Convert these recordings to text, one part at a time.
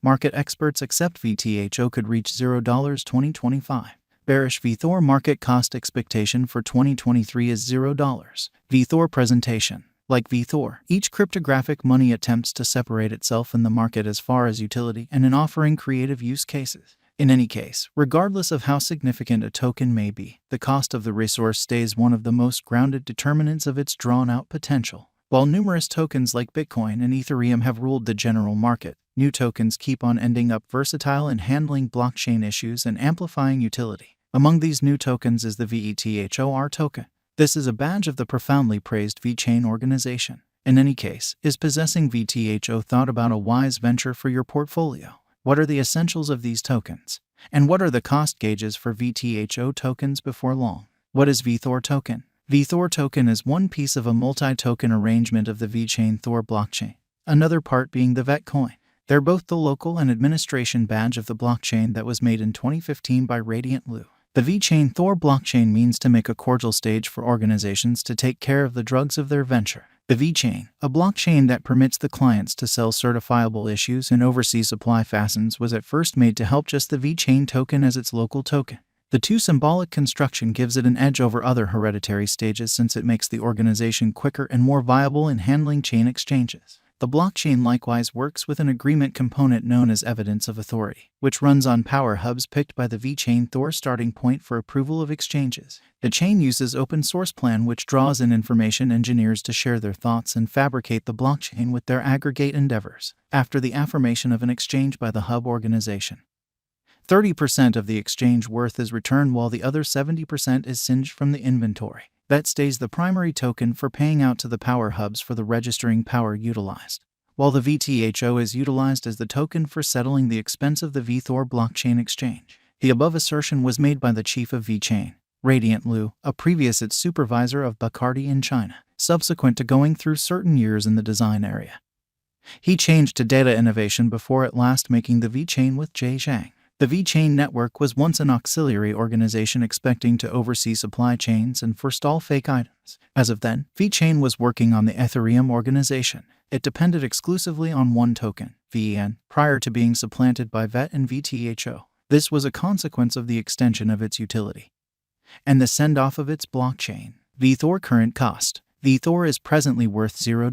Market experts accept VTHO could reach $0 2025. Bearish Vethor market cost expectation for 2023 is $0. Vethor presentation. Like Vethor, each cryptographic money attempts to separate itself in the market as far as utility and in offering creative use cases. In any case, regardless of how significant a token may be, the cost of the resource stays one of the most grounded determinants of its drawn-out potential. While numerous tokens like Bitcoin and Ethereum have ruled the general market, new tokens keep on ending up versatile in handling blockchain issues and amplifying utility. Among these new tokens is the VETHOR token. This is a badge of the profoundly praised vechain organization. In any case, is possessing VTHO thought about a wise venture for your portfolio? What are the essentials of these tokens? And what are the cost gauges for VTHO tokens before long? What is Vethor token? Vethor token is one piece of a multi-token arrangement of the vechain Thor blockchain, another part being the vechain. They're both the local and administration badge of the blockchain that was made in 2015 by Radiant Lu. The vechain Thor blockchain means to make a cordial stage for organizations to take care of the drugs of their venture. The vechain, a blockchain that permits the clients to sell certifiable issues and oversee supply facets, was at first made to help just the vechain token as its local token. The two symbolic construction gives it an edge over other hereditary stages since it makes the organization quicker and more viable in handling chain exchanges. The blockchain likewise works with an agreement component known as evidence of authority, which runs on power hubs picked by the vechain Thor starting point for approval of exchanges. The chain uses open source plan, which draws in information engineers to share their thoughts and fabricate the blockchain with their aggregate endeavors. After the affirmation of an exchange by the hub organization, 30% of the exchange worth is returned while the other 70% is singed from the inventory. That stays the primary token for paying out to the power hubs for the registering power utilized, while the VTHO is utilized as the token for settling the expense of the Vethor blockchain exchange. The above assertion was made by the chief of vechain, Radiant Lu, a previous its supervisor of Bacardi in China, subsequent to going through certain years in the design area. He changed to data innovation before at last making the vechain with Jay Zhang. The vechain network was once an auxiliary organization expecting to oversee supply chains and forestall fake items. As of then, vechain was working on the Ethereum organization. It depended exclusively on one token, VEN, prior to being supplanted by VET and VTHO. This was a consequence of the extension of its utility and the send-off of its blockchain. Vethor current cost. Vethor is presently worth $0.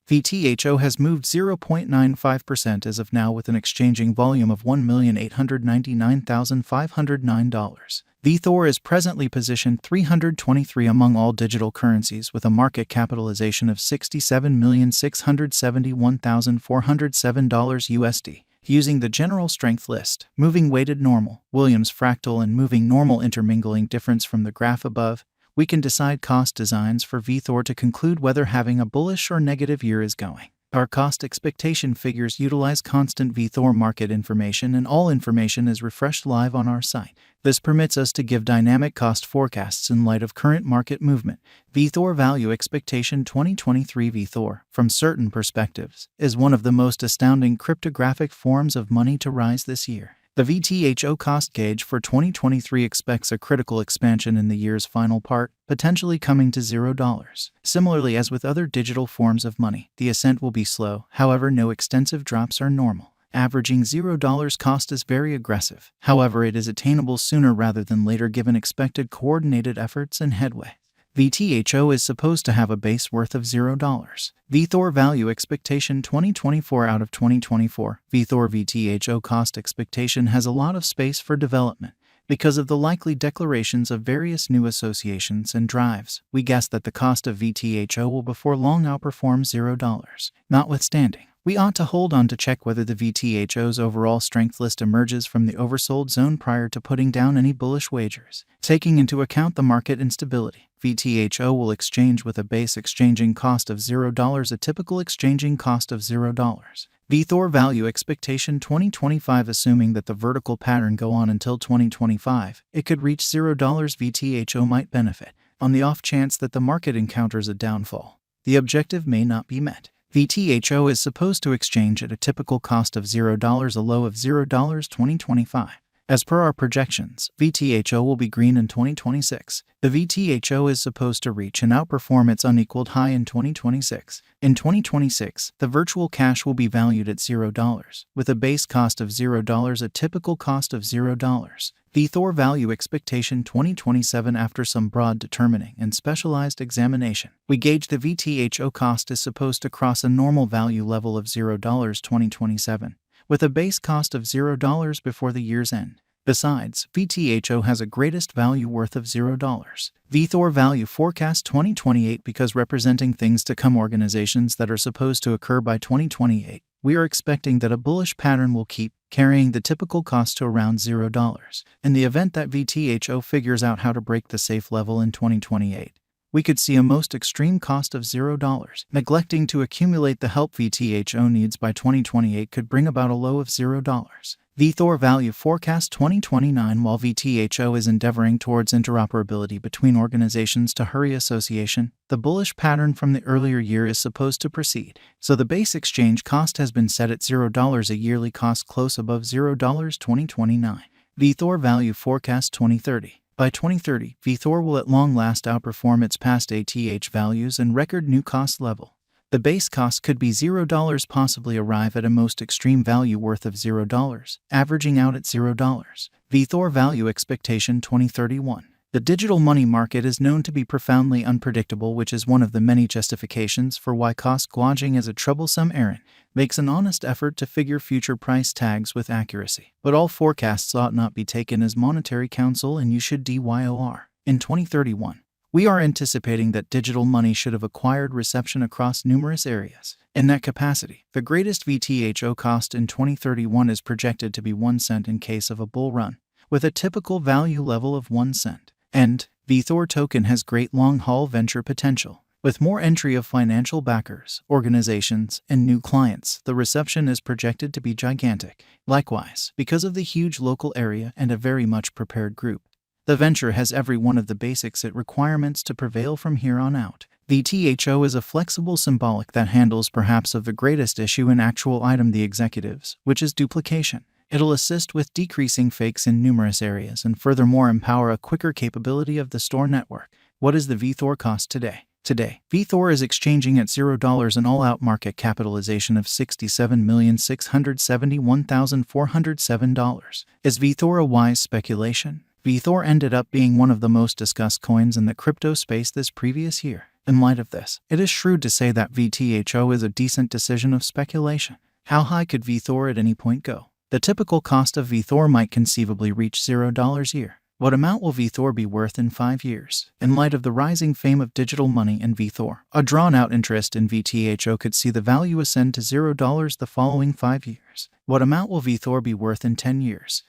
VTHO has moved 0.95% as of now with an exchanging volume of $1,899,509. Vethor is presently positioned 323 among all digital currencies with a market capitalization of $67,671,407 USD. Using the general strength list, moving weighted normal, Williams fractal and moving normal intermingling difference from the graph above, we can decide cost designs for Vethor to conclude whether having a bullish or negative year is going. Our cost expectation figures utilize constant Vethor market information, and all information is refreshed live on our site. This permits us to give dynamic cost forecasts in light of current market movement. Vethor value expectation 2023. Vethor, from certain perspectives, is one of the most astounding cryptographic forms of money to rise this year. The VTHO cost gauge for 2023 expects a critical expansion in the year's final part, potentially coming to $0. Similarly, as with other digital forms of money, the ascent will be slow, however no extensive drops are normal. Averaging $0 cost is very aggressive, however it is attainable sooner rather than later given expected coordinated efforts and headway. VTHO is supposed to have a base worth of $0. Vethor value expectation 2024 out of 2024. Vethor VTHO cost expectation has a lot of space for development. Because of the likely declarations of various new associations and drives, we guess that the cost of VTHO will before long outperform $0. Notwithstanding, we ought to hold on to check whether the VTHO's overall strength list emerges from the oversold zone prior to putting down any bullish wagers. Taking into account the market instability, VTHO will exchange with a base exchanging cost of $0, a typical exchanging cost of $0. Vethor value expectation 2025. Assuming that the vertical pattern go on until 2025, it could reach $0. VTHO might benefit. On the off chance that the market encounters a downfall, the objective may not be met. VTHO is supposed to exchange at a typical cost of $0, a low of $0 2025. As per our projections, VTHO will be green in 2026. The VTHO is supposed to reach and outperform its unequaled high in 2026. In 2026, the virtual cash will be valued at $0, with a base cost of $0, a typical cost of $0. Vethor value expectation 2027. After some broad determining and specialized examination, we gauge the VTHO cost is supposed to cross a normal value level of $0 2027. With a base cost of $0 before the year's end. Besides, VTHO has a greatest value worth of $0. Vethor value forecast 2028. Because representing things to come, organizations that are supposed to occur by 2028, we are expecting that a bullish pattern will keep carrying the typical cost to around $0. In the event that VTHO figures out how to break the safe level in 2028, we could see a most extreme cost of $0. Neglecting to accumulate the help VTHO needs by 2028 could bring about a low of $0. Vethor value forecast 2029. While VTHO is endeavoring towards interoperability between organizations to hurry association, the bullish pattern from the earlier year is supposed to proceed, so the base exchange cost has been set at $0, a yearly cost close above $0 2029. Vethor value forecast 2030. By 2030, Vethor will at long last outperform its past ATH values and record new cost level. The base cost could be $0, possibly arrive at a most extreme value worth of $0, averaging out at $0. Vethor value expectation 2031. The digital money market is known to be profoundly unpredictable, which is one of the many justifications for why cost gouging is a troublesome errand. Makes an honest effort to figure future price tags with accuracy. But all forecasts ought not be taken as monetary counsel, and you should DYOR. In 2031, we are anticipating that digital money should have acquired reception across numerous areas. In that capacity, the greatest VTHO cost in 2031 is projected to be 1 cent in case of a bull run, with a typical value level of 1 cent. And Vethor token has great long-haul venture potential. With more entry of financial backers, organizations, and new clients, the reception is projected to be gigantic. Likewise, because of the huge local area and a very much prepared group, the venture has every one of the basics it requirements to prevail from here on out. VTHO is a flexible symbolic that handles perhaps of the greatest issue in actual item the executives, which is duplication. It'll assist with decreasing fakes in numerous areas and furthermore empower a quicker capability of the store network. What is the Vethor cost today? Today, Vethor is exchanging at $0 an all-out market capitalization of $67,671,407. Is Vethor a wise speculation? Vethor ended up being one of the most discussed coins in the crypto space this previous year. In light of this, it is shrewd to say that VTHO is a decent decision of speculation. How high could Vethor at any point go? The typical cost of Vethor might conceivably reach $0 a year. What amount will Vethor be worth in 5 years? In light of the rising fame of digital money and Vethor, a drawn-out interest in VTHO could see the value ascend to $0 the following 5 years. What amount will Vethor be worth in 10 years?